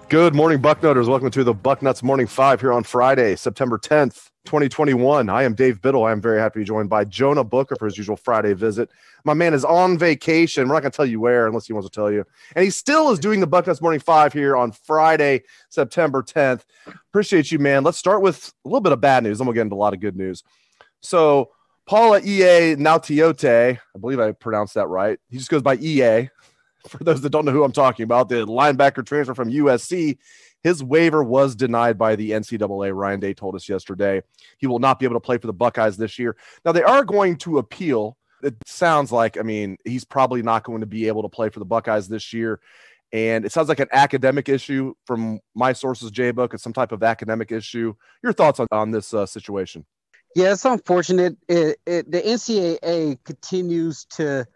Good morning, Bucknutters. Welcome to the Bucknuts Morning 5 here on Friday, September 10th, 2021. I am Dave Biddle. I am very happy to be joined by Jonah Booker for his usual Friday visit. My man is on vacation. We're not going to tell you where unless he wants to tell you. And he still is doing the Bucknuts Morning 5 here on Friday, September 10th. Appreciate you, man. Let's start with a little bit of bad news. Then we'll get into a lot of good news. So, Palaie Gaoteote, I believe I pronounced that right. He just goes by EA. For those that don't know who I'm talking about, the linebacker transfer from USC, his waiver was denied by the NCAA. Ryan Day told us yesterday he will not be able to play for the Buckeyes this year. Now, they are going to appeal. It sounds like, he's probably not going to be able to play for the Buckeyes this year. And it sounds like an academic issue from my sources, JBook. It's some type of academic issue. Your thoughts on this situation? Yeah, it's unfortunate. The NCAA continues to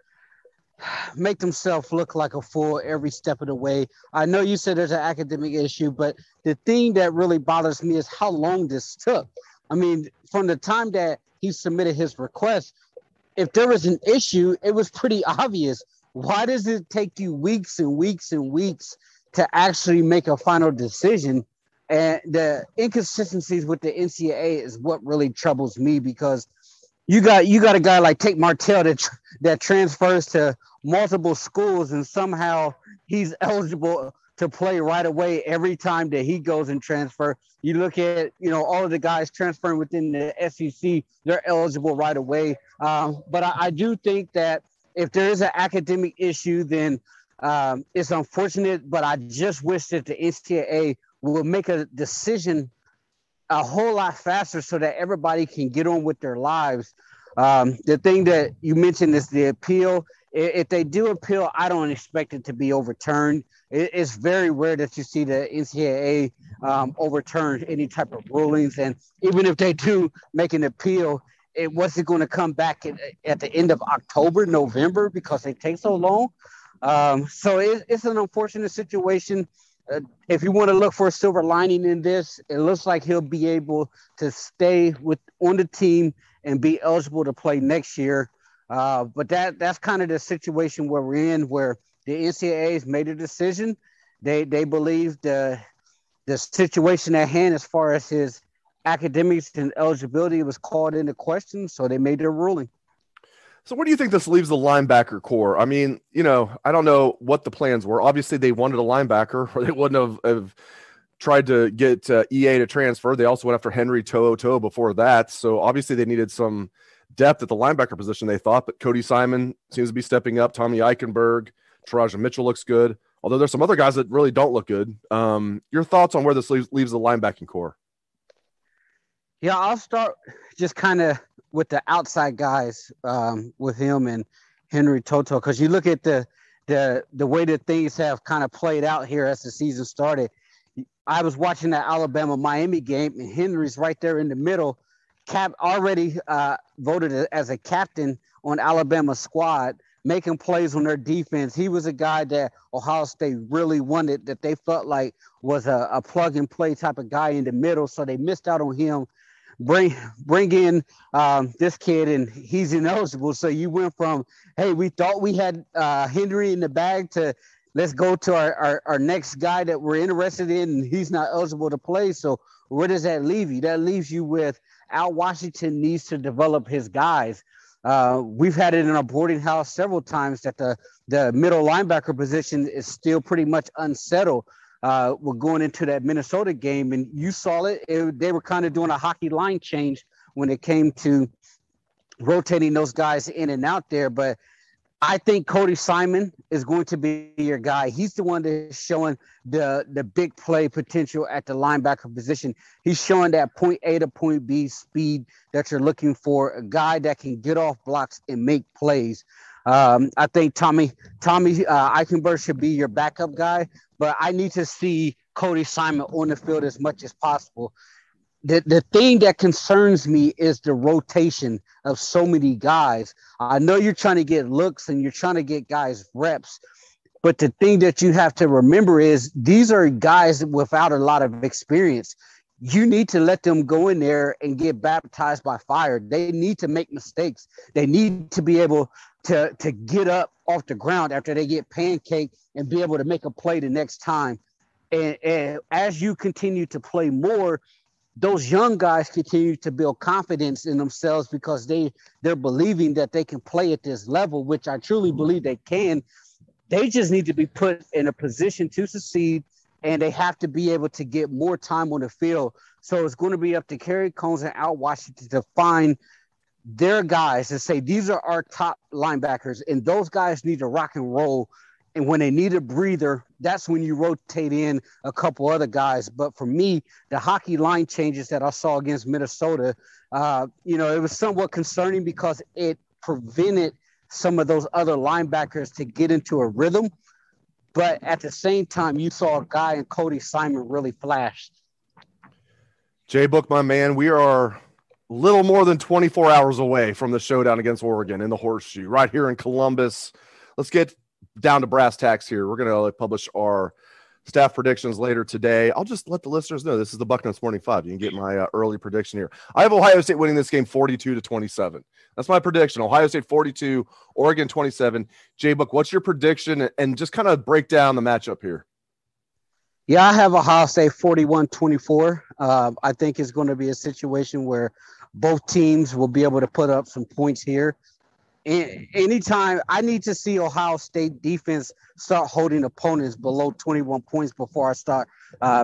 make themselves look like a fool every step of the way. I know you said there's an academic issue, but the thing that really bothers me is how long this took. From the time that he submitted his request, if there was an issue, it was pretty obvious. Why does it take you weeks and weeks and weeks to actually make a final decision? And the inconsistencies with the NCAA is what really troubles me, because you got a guy like Tate Martell that transfers to multiple schools, and somehow he's eligible to play right away every time that he goes and transfer. You look at, all of the guys transferring within the SEC, they're eligible right away. But I do think that if there is an academic issue, then it's unfortunate, but I just wish that the NCAA will make a decision a whole lot faster so that everybody can get on with their lives. The thing that you mentioned is the appeal. If they do appeal, I don't expect it to be overturned. It's very rare that you see the NCAA overturn any type of rulings. And even if they do make an appeal, it wasn't going to come back at the end of October, November, because they take so long. So it's an unfortunate situation. If you want to look for a silver lining in this, it looks like he'll be able to stay on the team and be eligible to play next year. But that's kind of the situation where we're in, where the NCAA has made a decision. They believe the situation at hand as far as his academics and eligibility was called into question, so they made their ruling. So where do you think this leaves the linebacker core? I don't know what the plans were. Obviously, they wanted a linebacker, or they wouldn't have tried to get EA to transfer. They also went after Henry To'oTo'o before that. So obviously they needed some depth at the linebacker position, they thought. But Cody Simon seems to be stepping up. Tommy Eichenberg, Taraja Mitchell looks good. Although there's some other guys that really don't look good. Your thoughts on where this leaves the linebacking core? Yeah, I'll start just kind of with the outside guys, with him and Henry To'oTo'o, because you look at the way that things have kind of played out here as the season started. I was watching that Alabama-Miami game, and Henry's right there in the middle, already voted as a captain on Alabama's squad, making plays on their defense. He was a guy that Ohio State really wanted, that they felt like was a plug-and-play type of guy in the middle, so they missed out on him. Bring in this kid, and he's ineligible. So you went from, hey, we thought we had Henry in the bag, to let's go to our next guy that we're interested in, and he's not eligible to play. So where does that leave you? That leaves you with Al Washington needs to develop his guys. We've had it in our boarding house several times that the middle linebacker position is still pretty much unsettled. We're going into that Minnesota game, and you saw it. They were kind of doing a hockey line change when it came to rotating those guys in and out there. But I think Cody Simon is going to be your guy. He's the one that's showing the big play potential at the linebacker position. He's showing that point A to point B speed that you're looking for, a guy that can get off blocks and make plays. I think Tommy Eichenberg should be your backup guy, but I need to see Cody Simon on the field as much as possible. the thing that concerns me is the rotation of so many guys. I know you're trying to get looks and you're trying to get guys reps, but the thing that you have to remember is these are guys without a lot of experience. You need to let them go in there and get baptized by fire. They need to make mistakes. They need to be able to get up off the ground after they get pancaked and be able to make a play the next time. And as you continue to play more, those young guys continue to build confidence in themselves because they're believing that they can play at this level, which I truly believe they can. They just need to be put in a position to succeed, and they have to be able to get more time on the field. So it's going to be up to Kerry Combs and Al Washington to find their guys and say, these are our top linebackers, and those guys need to rock and roll. And when they need a breather, that's when you rotate in a couple other guys. But for me, the hockey line changes that I saw against Minnesota, it was somewhat concerning because it prevented some of those other linebackers to get into a rhythm. But at the same time, you saw a guy in Cody Simon really flash. JBook, my man, we are little more than 24 hours away from the showdown against Oregon in the Horseshoe right here in Columbus. Let's get down to brass tacks here. We're going to publish our staff predictions later today. I'll just let the listeners know this is the Bucknuts Morning 5. You can get my early prediction here. I have Ohio State winning this game 42-27. That's my prediction. Ohio State 42, Oregon 27. JBook, what's your prediction? And just kind of break down the matchup here. Yeah, I have Ohio State 41-24. I think it's going to be a situation where both teams will be able to put up some points here. Anytime I need to see Ohio State defense start holding opponents below 21 points before I start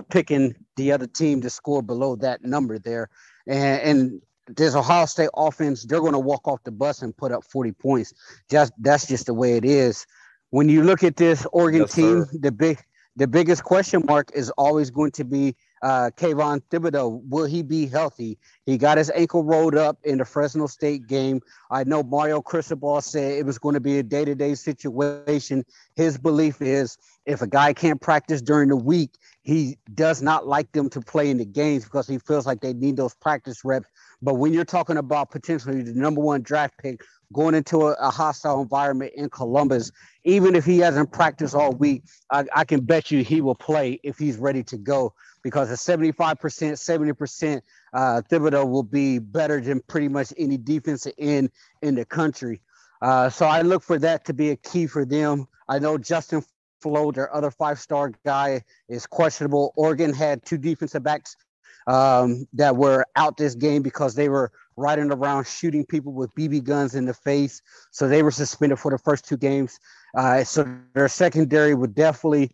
picking the other team to score below that number there. And this Ohio State offense, they're going to walk off the bus and put up 40 points. That's just the way it is. When you look at this Oregon team, sir, the biggest question mark is always going to be Kayvon Thibodeau. Will he be healthy? He got his ankle rolled up in the Fresno State game. I know Mario Cristobal said it was going to be a day-to-day situation. His belief is if a guy can't practice during the week, he does not like them to play in the games because he feels like they need those practice reps. But when you're talking about potentially the number one draft pick going into a hostile environment in Columbus, even if he hasn't practiced all week, I can bet you he will play if he's ready to go, because at 75%, 70%, Thibodeau will be better than pretty much any defensive end in the country. So I look for that to be a key for them. I know Justin Flo, their other five-star guy, is questionable. Oregon had two defensive backs that were out this game because they were riding around shooting people with BB guns in the face. So they were suspended for the first two games. So their secondary would definitely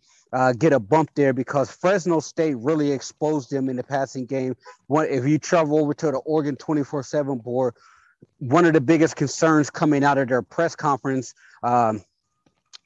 get a bump there because Fresno State really exposed them in the passing game. If you travel over to the Oregon 24/7 board, one of the biggest concerns coming out of their press conference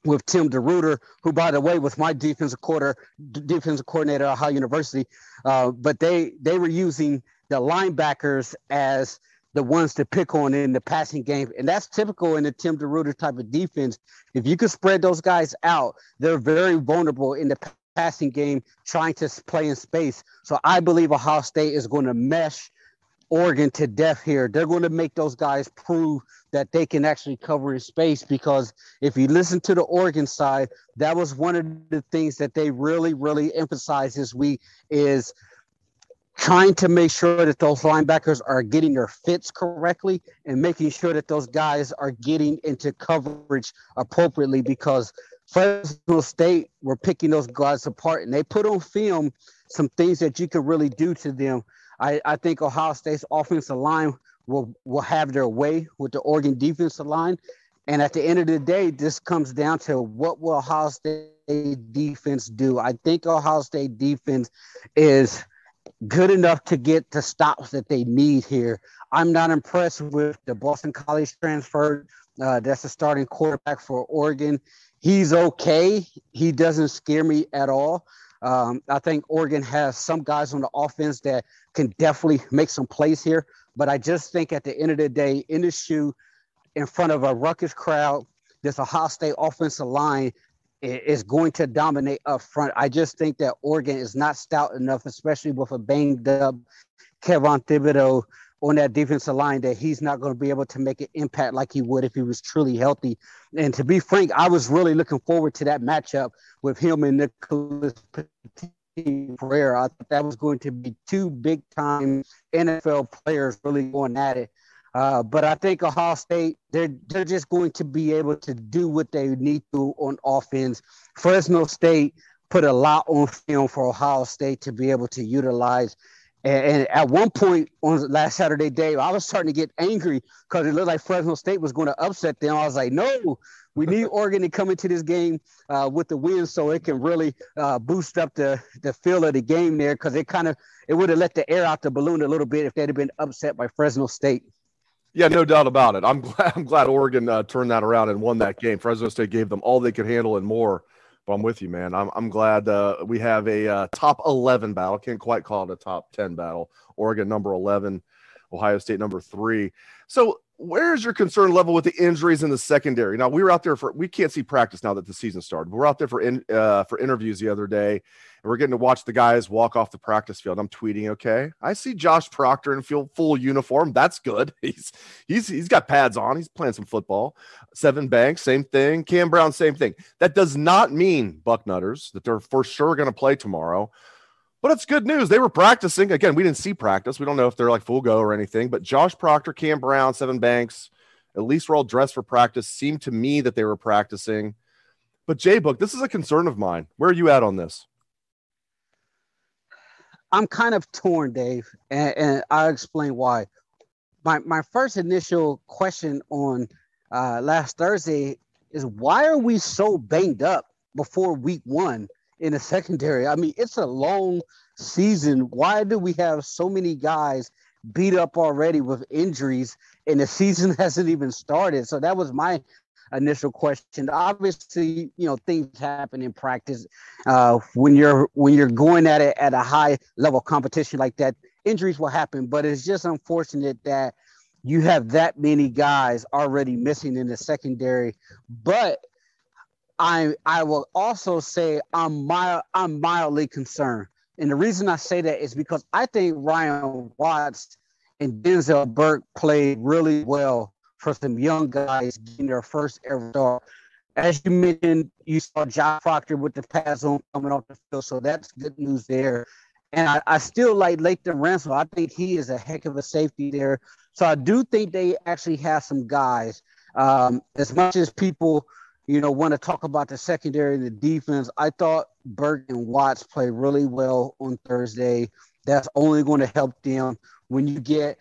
with Tim DeRuyter, who, by the way, was my defensive coordinator at Ohio University. But they were using the linebackers as the ones to pick on in the passing game. And that's typical in the Tim DeRuyter type of defense. If you can spread those guys out, they're very vulnerable in the passing game trying to play in space. So I believe Ohio State is going to mesh Oregon to death here. They're going to make those guys prove that they can actually cover in space, because if you listen to the Oregon side, that was one of the things that they really, really emphasized this week is trying to make sure that those linebackers are getting their fits correctly and making sure that those guys are getting into coverage appropriately, because Fresno State were picking those guys apart and they put on film some things that you could really do to them. I think Ohio State's offensive line will have their way with the Oregon defensive line. And at the end of the day, this comes down to what will Ohio State defense do. I think Ohio State defense is good enough to get the stops that they need here. I'm not impressed with the Boston College transfer. That's the starting quarterback for Oregon. He's okay. He doesn't scare me at all. I think Oregon has some guys on the offense that can definitely make some plays here. But I just think at the end of the day, in the shoe, in front of a ruckus crowd, this Ohio State offensive line is going to dominate up front. I just think that Oregon is not stout enough, especially with a banged up Kevin Thibodeau on that defensive line that he's not going to be able to make an impact like he would if he was truly healthy. And to be frank, I was really looking forward to that matchup with him and Nicholas Pereira. I thought that was going to be two big-time NFL players really going at it. But I think Ohio State, they're just going to be able to do what they need to on offense. Fresno State put a lot on film for Ohio State to be able to utilize. And at one point on last Saturday, Dave, I was starting to get angry because it looked like Fresno State was going to upset them. I was like, no, we need Oregon to come into this game with the win so it can really boost up the feel of the game there, because it would have let the air out the balloon a little bit if they'd have been upset by Fresno State. Yeah, no doubt about it. I'm glad Oregon turned that around and won that game. Fresno State gave them all they could handle and more. But I'm with you, man. I'm glad we have a top 11 battle. Can't quite call it a top 10 battle. Oregon number 11, Ohio State number 3. So where's your concern level with the injuries in the secondary? Now, we were out there we can't see practice now that the season started. We're out there for interviews the other day, and we're getting to watch the guys walk off the practice field. I'm tweeting, okay, I see Josh Proctor in full uniform. That's good. He's got pads on. He's playing some football. Sevyn Banks, same thing. Cam Brown, same thing. That does not mean, Bucknutters, that they're for sure going to play tomorrow. But it's good news. They were practicing. Again, we didn't see practice. We don't know if they're like full go or anything. But Josh Proctor, Cam Brown, Sevyn Banks, at least we're all dressed for practice. Seemed to me that they were practicing. But JBook, this is a concern of mine. Where are you at on this? I'm kind of torn, Dave, and I'll explain why. My first initial question on last Thursday is, why are we so banged up before week 1 in the secondary? I mean, it's a long season. Why do we have so many guys beat up already with injuries and the season hasn't even started? So that was my initial question. Obviously, things happen in practice. When you're going at it at a high level competition like that, injuries will happen, but it's just unfortunate that you have that many guys already missing in the secondary. But I will also say I'm mildly concerned. And the reason I say that is because I think Ryan Watts and Denzel Burke played really well for some young guys getting their first ever start. As you mentioned, you saw Josh Proctor with the pass on coming off the field, so that's good news there. And I still like Lathan Ransom. I think he is a heck of a safety there. So I do think they actually have some guys. As much as people, want to talk about the secondary and the defense, I thought Burke and Watts played really well on Thursday. That's only going to help them. When you get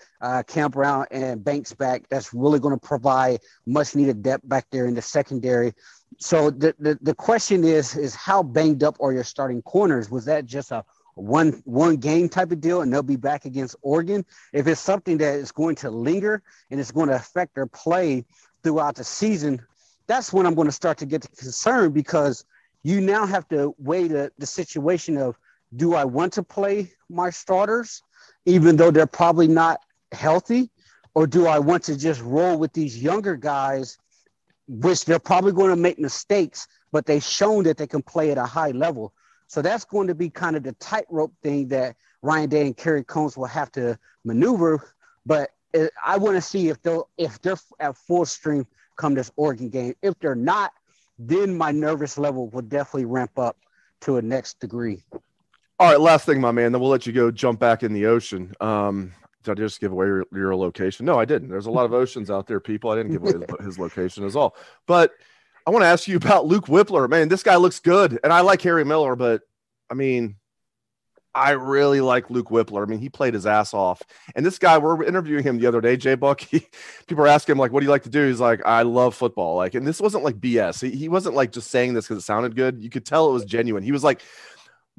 Cam Brown and Banks back, that's really going to provide much-needed depth back there in the secondary. So the question is how banged up are your starting corners? Was that just a one game type of deal and they'll be back against Oregon? If it's something that is going to linger and it's going to affect their play throughout the season, that's when I'm going to start to get concerned, because you now have to weigh the situation of, do I want to play my starters even though they're probably not healthy, or do I want to just roll with these younger guys, which they're probably going to make mistakes, but they've shown that they can play at a high level? So that's going to be kind of the tightrope thing that Ryan Day and Kerry Combs will have to maneuver. But I want to see if they're at full strength come this Oregon game. If they're not, then my nervous level will definitely ramp up to a next degree. All right, last thing, my man, then we'll let you go jump back in the ocean. Did I just give away your location? No, I didn't. There's a lot of oceans out there, people. I didn't give away his location as all. But I want to ask you about Luke Whipler. Man, this guy looks good. And I like Harry Miller, but, I mean, I really like Luke Whipler. I mean, he played his ass off. And this guy, we're interviewing him the other day, JBook. People are asking him, like, what do you like to do? He's like, I love football. Like, and this wasn't like BS. He wasn't like just saying this because it sounded good. You could tell it was genuine. He was like,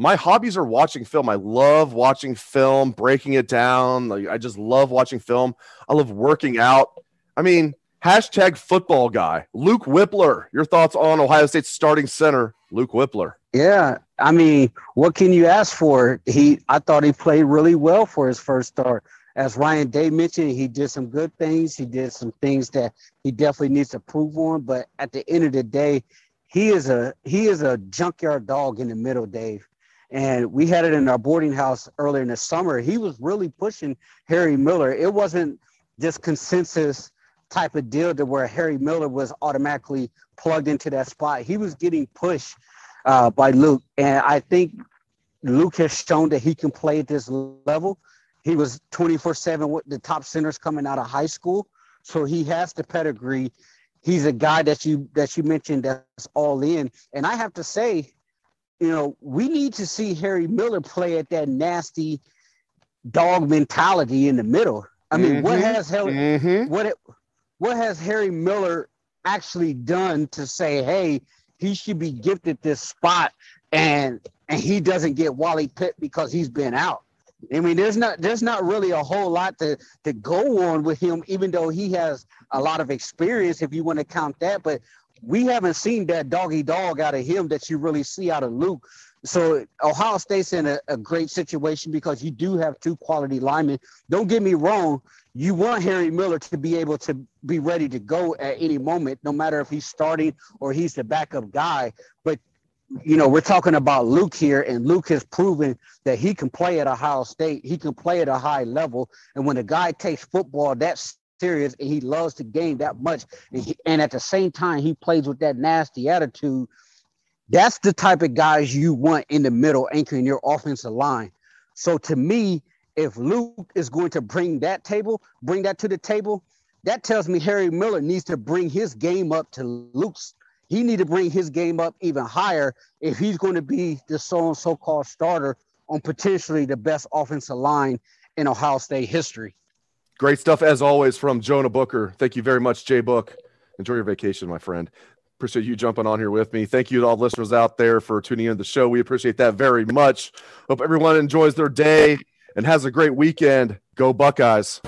my hobbies are watching film. I love watching film, breaking it down. Like, I just love watching film. I love working out. I mean, hashtag football guy. Luke Whipler, your thoughts on Ohio State's starting center, Luke Whipler? Yeah, I mean, what can you ask for? I thought he played really well for his first start. As Ryan Day mentioned, he did some good things. He did some things that he definitely needs to prove on. But at the end of the day, he is a junkyard dog in the middle, Dave. And we had it in our boarding house earlier in the summer. He was really pushing Harry Miller. It wasn't just consensus type of deal to where Harry Miller was automatically plugged into that spot. He was getting pushed by Luke. And I think Luke has shown that he can play at this level. He was 24/7 with the top centers coming out of high school. So he has the pedigree. He's a guy that you mentioned that's all in. And I have to say, you know, we need to see Harry Miller play at that nasty dog mentality in the middle. I mean, what has Harry Miller actually done to say, hey, he should be gifted this spot and he doesn't get Wally Pitt because he's been out? I mean, there's not really a whole lot to go on with him, even though he has a lot of experience, if you want to count that. But we haven't seen that doggy dog out of him that you really see out of Luke. So Ohio State's in a great situation because you do have two quality linemen. Don't get me wrong. You want Harry Miller to be able to be ready to go at any moment, no matter if he's starting or he's the backup guy. But you know, we're talking about Luke here, and Luke has proven that he can play at Ohio State. He can play at a high level. And when a guy takes football that serious and he loves the game that much, and at the same time he plays with that nasty attitude, that's the type of guys you want in the middle anchoring your offensive line. So to me, if Luke is going to bring that to the table, that tells me Harry Miller needs to bring his game up to Luke's. He need to bring his game up even higher if he's going to be the so-called starter on potentially the best offensive line in Ohio State history. Great stuff, as always, from Jonah Booker. Thank you very much, JBook. Enjoy your vacation, my friend. Appreciate you jumping on here with me. Thank you to all listeners out there for tuning in to the show. We appreciate that very much. Hope everyone enjoys their day and has a great weekend. Go Buckeyes.